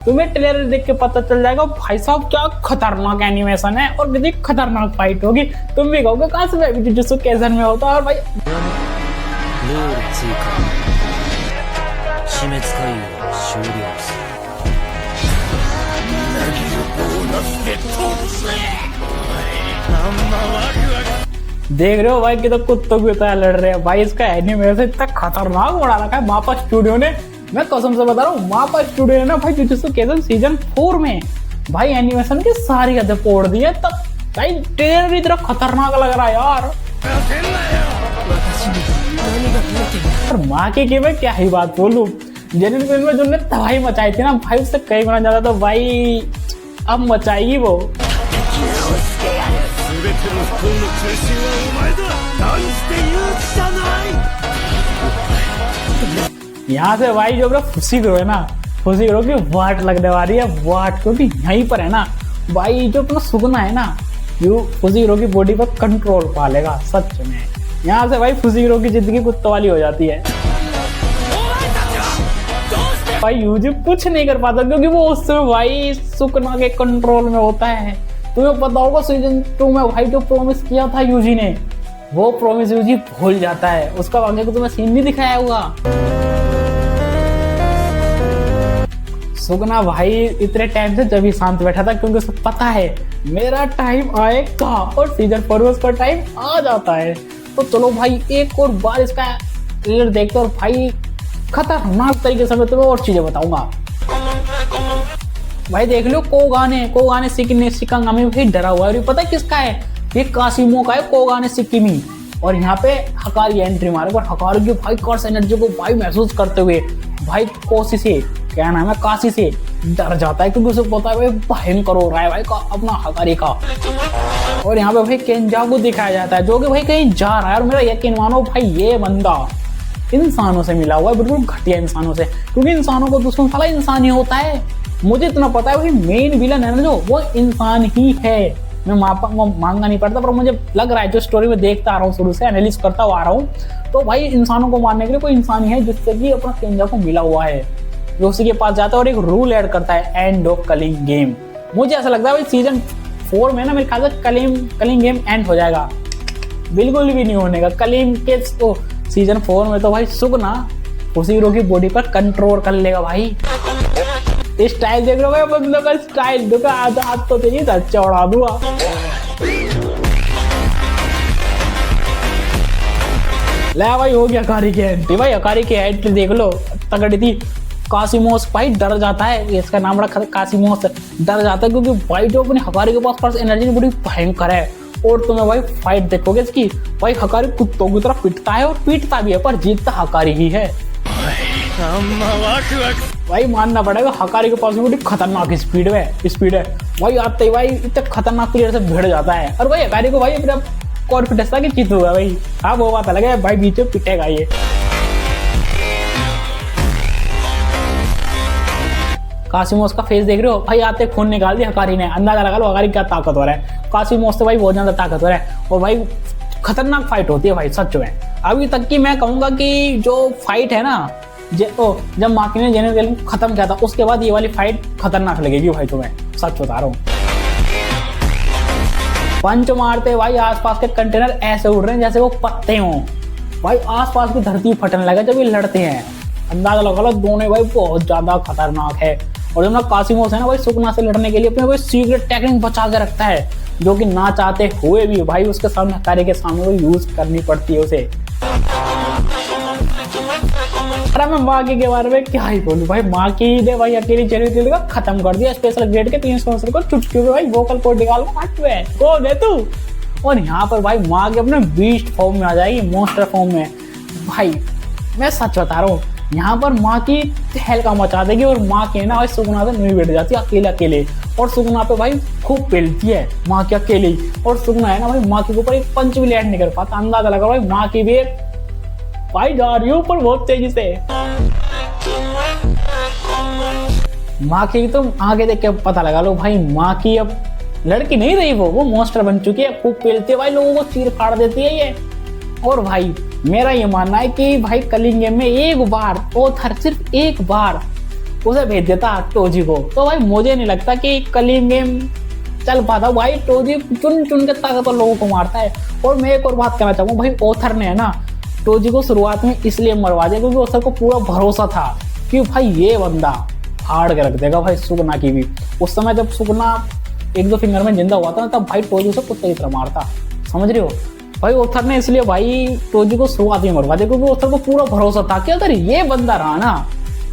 तुम्हें ट्रेलर देख के पता चल जाएगा भाई साहब क्या खतरनाक एनिमेशन है और कितनी खतरनाक फाइट होगी। तुम भी कहोगे कहाँ से जुजुत्सु काइसेन में होता है। और भाई ルール追加死滅回路終了する देख रहे हो भाई कि तो कुत्तों की तरह लड़ रहे हैं भाई। इसका एनिमेशन इतना खतरनाक बना रखा है मापा स्टूडियो ने। मैं कसम से बता रहा हूँ मापा स्टूडियो ने ना भाई जुजुत्सु काइसेन सीजन 4 में भाई एनिमेशन की सारी हदें तोड़ दी है। तब भाई ट्रेलर इतना खतरनाक लग रहा है यार। और माँ की मैं क्या ही बात बोलूं, जेनिन फिल्म में जो ने तबाही मचाई थी ना भाई उससे कई गुना ज्यादा तो भाई अब मचाएगी वो। यहाँ से भाई जो अपना खुशी करो है ना, खुशी करो कि वाट लगने वाली है वाट, क्योंकि यहीं पर है ना भाई जो अपना सुगना है ना यू खुशी करो की बॉडी पर कंट्रोल पा लेगा सच में। यहाँ से भाई खुशी करो की जिंदगी कुत्तों वाली हो जाती है। भाई यूजी कुछ नहीं कर पाता क्योंकि वो उस समय भाई सुकना के कंट्रोल में होता है। तुम्हें पता होगा सीजन 2 में भाई जो प्रॉमिस किया था यूजी ने वो प्रॉमिस यूजी भूल जाता है। उसका आगे को तुम्हें सीन नहीं दिखाया होगा। सुगना भाई इतने टाइम से जब ही शांत बैठा था क्योंकि उसे पता है मेरा टाइम आएगा और सीजन 4 में उसका टाइम आ जाता है। तो चलो भाई एक और बार इसका ट्रेलर देखते और भाई खतरनाक तरीके से मैं तुम्हें और चीजें बताऊंगा। भाई देख लो कोगाने शिकांगामी भाई डरा हुआ है। और पता है किसका है? ये कासिमो का है कोगाने शिकिमी। और यहाँ पे हकारी एंट्री मारे और हकारी की भाई कर्स एनर्जी को भाई महसूस करते हुए भाई कोसी से क्या नाम है काशी से डर जाता है क्योंकि उसे पता है भाई भयंकर हो रहा है भाई का अपना हकारी का। और यहाँ पे भाई केंजा को दिखाया जाता है जो कि भाई कहीं जा रहा है। और मेरा यकीन मानो भाई ये बंदा इंसानों से मिला हुआ है, बिल्कुल घटिया इंसानों से, क्योंकि इंसानों को दुश्मन साला इंसान ही होता है। मुझे इतना पता है भाई मेन विलन है ना जो वो इंसान ही है। मैं मांगा नहीं पड़ता पर मुझे लग रहा है जो स्टोरी में देखता आ रहा हूँ शुरू से एनालिस करता हुआ आ रहा हूँ तो भाई इंसानों को मारने के लिए कोई इंसान ही है जिससे कि अपना केंजा को मिला हुआ है। जो उसी के पास जाता है और एक रूल ऐड करता है एंड ऑफ कलिंग गेम। मुझे ऐसा लगता है भाई सीजन 4 में ना मेरे ख्याल से कलिंग गेम एंड हो जाएगा। बिल्कुल भी नहीं होने का कलिंग के तो सीजन 4 में तो भाई सुगना उसी हीरो की बॉडी पर कंट्रोल कर लेगा भाई। स्टाइल देख रहे हो भाई बंदों का स्टाइल दुका हाथ तो चाहिए था चौड़ा दूंगा। ले भाई हो गया हकारी की एंट्री। भाई हकारी की एंट्री देख लो तगड़ी थी। कासिमोस भाई डर जाता है, इसका नाम रखा कासिमोस, डर जाता है क्योंकि भाई जो अपने हकारी के पास एनर्जी बड़ी भयंकर है। और तुम्हें भाई फाइट देखोगे इसकी भाई हकारी कुत्तों की तरह पिटता है और पीटता भी है पर जीतता हकारी ही है। भाई मानना पड़ेगा हकारी के पास भी बड़ी खतरनाक स्पीड है भाई। आते ही भाई इतने खतरनाक प्लेयर से भिड़ जाता है। और भाई हकारी को भाई अपना कॉन्फिडेंस था कि जीत होगा भाई। हाँ वो बात अलग है भाई बीच में पिटेगा ये। कासिमोस का फेस देख रहे हो भाई आते खून निकाल दिया हकारी ने। अंदाजा लगा लो हकारी क्या ताकतवर है। कासिमोस तो भाई बहुत ज्यादा ताकतवर है और भाई खतरनाक फाइट होती है भाई सच में। अभी तक की मैं कहूंगा कि जो फाइट है ना जब माकी ने जेनरल खत्म किया था उसके बाद ये वाली फाइट खतरनाक लगेगी भाई तुम्हें सच बता रहा हूँ। पंच मारते भाई आसपास के कंटेनर ऐसे उड़ रहे हैं जैसे वो पत्ते हों भाई। आसपास की धरती फटने लगे जब ये लड़ते हैं। अंदाजा लगा लो दोनों भाई बहुत ज्यादा खतरनाक है। और जब ना कासिमोस है ना भाई सुकना से लड़ने के लिए अपने भाई सीक्रेट टेक्निक बचा के रखता है जो कि ना चाहते हुए भी भाई उसके सामने हकारी के सामने वो यूज करनी पड़ती है उसे। अरे मैं माकी के बारे में क्या ही बोलूं भाई। माकी ने भाई अकेली चेहरे का खत्म कर दिया स्पेशल ग्रेड के 300 को चुटकियों में भाई वोकल कोड निकाल के कौन है तू। और यहाँ पर भाई माँ के अपने बीस्ट फॉर्म में आ जाएगी मॉन्स्टर फॉर्म में। भाई मैं सच बता रहा हूँ यहाँ पर माँ की हल्का मचा देगी और माँ के ना भाई सुगना से नहीं बैठ जाती अकेले और सुगना पे भाई खूब पेलती है माँ की अकेले। और सुगना है ना भाई माँ के ऊपर एक पंच भी लैंड नहीं कर पाता। अंदाजा लगा भाई माँ की भी भाई जा रही हूँ पर बहुत तेजी से। माँ की तो आगे देख के पता लगा लो भाई माँ की अब लड़की नहीं रही वो मॉन्स्टर बन चुकी है। खूब पेलती है भाई लोगों को चीर फाड़ देती है ये। और भाई मेरा ये मानना है कि भाई कलिंग गेम में एक बार सिर्फ एक बार उसे भेज देता टोजी को। तो भाई मुझे नहीं लगता कि कलीम गेम चल पाता। भाई टोजी चुन चुन के ताकतवर लोगों को मारता है। और मैं एक और बात कहना चाहूंगा, भाई ऑथर ने है ना टोजी को शुरुआत में इसलिए मरवा दिया क्योंकि ऑथर को पूरा भरोसा था कि भाई ये बंदा फाड़ के रख देगा भाई सुकना की भी। उस समय जब सुकना एक दो फिंगर में जिंदा हुआ था तब भाई टोजी उसे कुत्ते की तरह मारता, समझ रहे हो। भाई ऑथर ने इसलिए भाई टोजी को शुरुआत में मरवा दिया क्योंकि ऑथर को पूरा भरोसा था कि अगर ये बंदा रहा ना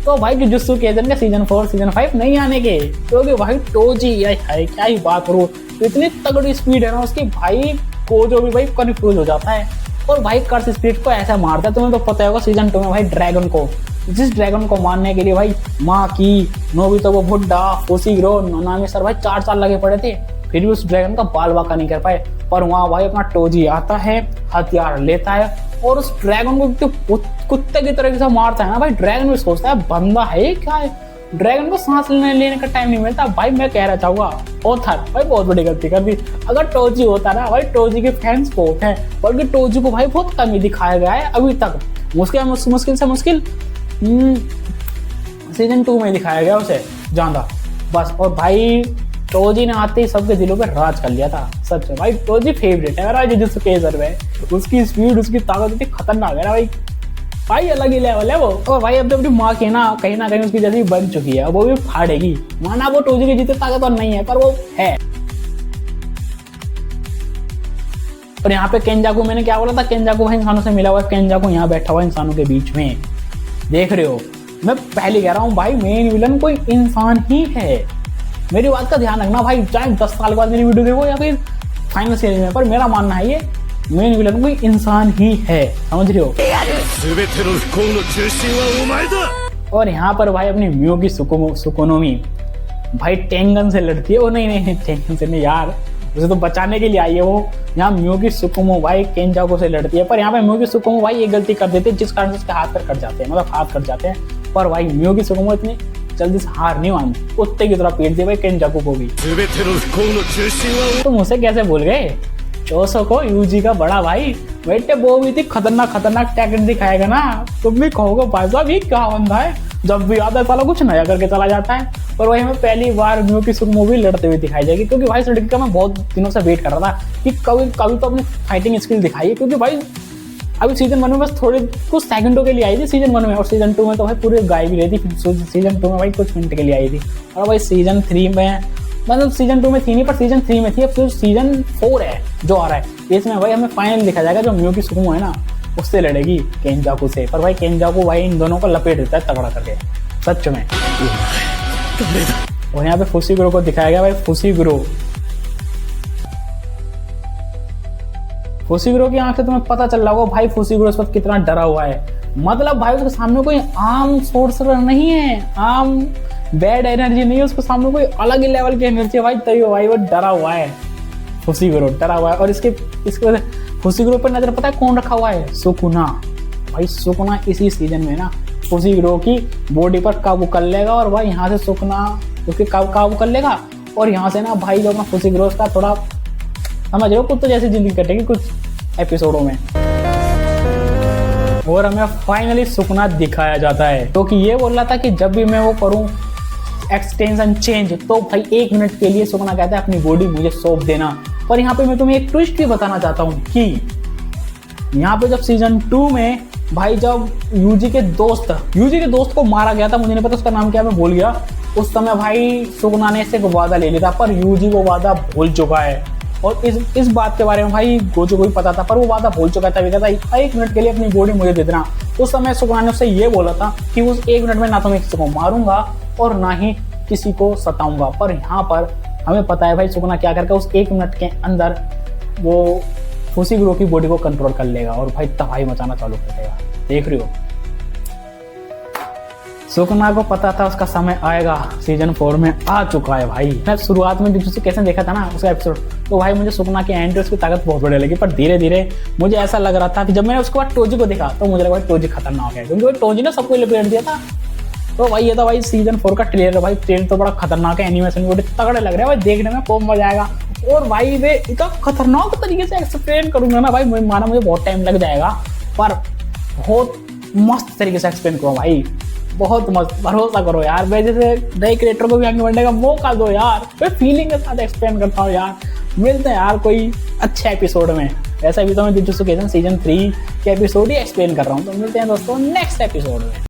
तो भाई जुजुत्सु काइसेन के सीजन 4 सीजन 5 नहीं आने के। क्योंकि भाई टोजी है क्या ही बात करूं, इतनी तगड़ी स्पीड है ना उसकी, भाई कोजो भी भाई कंफ्यूज हो जाता है। और भाई कर्स स्पीड को ऐसा मारता है, तुम्हें तो पता होगा सीजन 2 में भाई ड्रैगन को, जिस ड्रैगन को मारने के लिए भाई माँ की नोबितो को बुड्ढा फुशिगिरो नामी सर भाई 4 साल लगे पड़े थे, फिर भी उस ड्रैगन का बाल बाका नहीं कर पाए। पर वहां भाई अपना टोजी आता है, हथियार लेता है और उस ड्रैगन को कुत्ते की तरह से मारता है ना। भाई ड्रैगन भी सोचता है बंदा है क्या है, ड्रैगन को सांस लेने का टाइम नहीं मिलता। भाई मैं कहना चाहूंगा ऑथर भाई बहुत बड़ी गलती कर दी। अगर टोजी होता ना, भाई टोजी के फैंस बहुत हैं, बल्कि टोजी को भाई बहुत कम ही दिखाया गया है अभी तक। मुश्किल से मुश्किल सीजन 2 में दिखाया गया उसे ज्यादा बस। और भाई टोजी ने आते ही सबके दिलों पे राज कर लिया था सच में। भाई टोजी फेवरेट है मेरा जुजुत्सु काइसेन में, उसकी स्पीड उसकी ताकत इतनी खतरनाक है ना भाई, भाई अलग ही लेवल है वो। और भाई अब अपनी माँ की ना कहीं उसकी जैसी बन चुकी है, वो भी फाड़ेगी। माना वो टोजी की जितनी ताकतवर नहीं है पर वो है। और यहाँ पे केंजाकू, मैंने क्या बोला था, केंजाकू भाई इंसानों से मिला हुआ है, केंजाकू यहाँ बैठा हुआ है इंसानों के बीच में, देख रहे हो। मैं पहले कह रहा हूँ भाई मेन विलन कोई इंसान ही है, मेरी बात का ध्यान रखना भाई, चाहे 10 साल बाद मेरी वीडियो देखो या फिर फाइनल सीरीज में, पर मेरा मानना है ये मेन विलन कोई इंसान ही है, समझ रहे हो। और यहाँ पर भाई अपनी म्यो की सुकोनोमी भाई टेंगन से लड़ती है। वो नहीं टेंगन से नहीं यार, उसे तो बचाने के लिए आई है वो। यहाँ म्यो की सुकुमो भाई केंजाकू से लड़ती है, पर यहाँ पे म्यो की सुकुमो भाई ये गलती कर देते हैं जिस कारण से उसके हाथ पर कट जाते हैं, मतलब हाथ कट जाते हैं। पर भाई म्यो की सुकुमो इतनी जल्दी से हार नहीं मानती, कुत्ते की तरह पीट दिया भाई केंजाकू को भी। तुम उसे कैसे भूल गए, चोसो को यूजी का बड़ा भाई। बेटे वो भी थी खतरनाक टैलेंट दिखाएगा ना, तुम भी कहोगे भाई साहब ये क्या बंदा है, जब भी आता है साला कुछ नया करके चला जाता है। पर वही हमें पहली बार म्यो की सुकुमो भी लड़ते हुए दिखाई जाएगी, क्योंकि भाई इस लड़की का मैं बहुत दिनों से वेट कर रहा था कि कभी तो अपनी फाइटिंग स्किल दिखाइए। क्योंकि भाई अभी सीजन 1 में बस थोड़े कुछ सेकंडों के लिए आई थी सीजन 1 में, और सीजन 2 में तो भाई पूरे गायब ही रहती। सीजन 2 में भाई कुछ मिनट के लिए आई थी, और भाई सीजन 3 में, मतलब सीजन 2 में थी नहीं पर सीजन 3 में थी। अब फिर सीजन 4 है जो आ रहा है, इसमें भाई हमें फाइनल दिखा जाएगा जो म्यो की सुकुमो है ना उससे लड़ेगी केंजाकू से। पर भाई केंजाकू भाई इन दोनों को लपेट देता है तगड़ा करके सच में। और यहाँ पे फुशिगिरो को दिखाया गया भाई, फुशिगिरो की आंख से तुम्हें पता चल रहा होगा भाई फुशिगिरो इस वक्त कितना डरा हुआ है। मतलब भाई उसके सामने कोई आम सोर्सर नहीं है, आम बैड एनर्जी नहीं है, उसके सामने कोई अलग ही लेवल की एनर्जी है भाई, तभी भाई वो डरा हुआ है, फुशिगिरो डरा हुआ है। और इसके फुशिगिरो पर नजर पता है कौन रखा हुआ है, सुकुना। भाई सुकुना इसी सीजन में ना फुशिगिरो की बॉडी पर काबू कर लेगा, और भाई यहाँ से सुकुना उसके काबू कर लेगा, और यहाँ से ना भाई जो अपना फुशिगिरो का थोड़ा समझ रहे हो कुत्ते जैसी जिंदगी कटेगी कुछ एपिसोडों में। और हमें फाइनली सुकुना दिखाया जाता है, क्योंकि ये बोल रहा था कि जब भी मैं वो करूं एक्सटेंशन चेंज तो भाई 1 मिनट के लिए सुकुना कहता है अपनी बॉडी मुझे सौंप देना। पर यहाँ पे मैं तुम्हें एक ट्विस्ट भी बताना चाहता हूँ कि यहाँ पे जब सीजन 2 में भाई जब यूजी के दोस्त को मारा गया था, मुझे नहीं पता उसका नाम क्या मैं भूल गया, उस समय भाई सुकुना ने इससे वादा ले लिया था, पर यूजी वो वादा भूल चुका है। और इस बात के बारे में भाई गोजो को भी पता था, पर वो वादा भूल चुका था, कहता 1 मिनट के लिए अपनी बॉडी मुझे दे देना। उस समय सुकुना ने उससे ये बोला था कि उस 1 मिनट में ना तो मैं किसी को मारूंगा और ना ही किसी को सताऊंगा। पर यहाँ पर हमें पता है भाई सुकुना क्या करके उस 1 मिनट के अंदर वो फुशिगिरो की बॉडी को कंट्रोल कर लेगा और भाई तबाही मचाना चालू कर देगा, देख रहे हो। सुकुना को पता था उसका समय आएगा, सीजन 4 में आ चुका है भाई। मैं शुरुआत में जुजुत्सु कैसे देखा था ना उसका एपिसोड, तो भाई मुझे सुकुना की एंट्री उसकी ताकत बहुत बड़ी लगी, पर धीरे धीरे मुझे ऐसा लग रहा था कि जब मैंने उसके बाद टोजी को देखा तो मुझे लगा टोजी खतरनाक है, क्योंकि टोजी ने सबको लपेट दिया था। तो भाई ये था भाई सीजन 4 का ट्रेलर, भाई ट्रेलर तो बड़ा खतरनाक है, एनिमेशन बड़े तगड़े लग रहे हैं भाई, देखने में खूब मजा आएगा। और भाई वे इतना खतरनाक तरीके से एक्सप्लेन करूंगा ना भाई, माना मुझे बहुत टाइम लग जाएगा, पर बहुत मस्त तरीके से एक्सप्लेन करूँ भाई। बहुत मस्त, भरोसा करो यार। मैं जैसे नए क्रिएटर को भी आगे बढ़ने का मौका दो यार, मैं फीलिंग के साथ एक्सप्लेन करता हूँ यार। मिलते हैं यार कोई अच्छे एपिसोड में। वैसे भी तो मैं जुजुत्सु काइसेन सीजन 3 के एपिसोड ही एक्सप्लेन कर रहा हूँ। तो मिलते हैं दोस्तों नेक्स्ट एपिसोड में।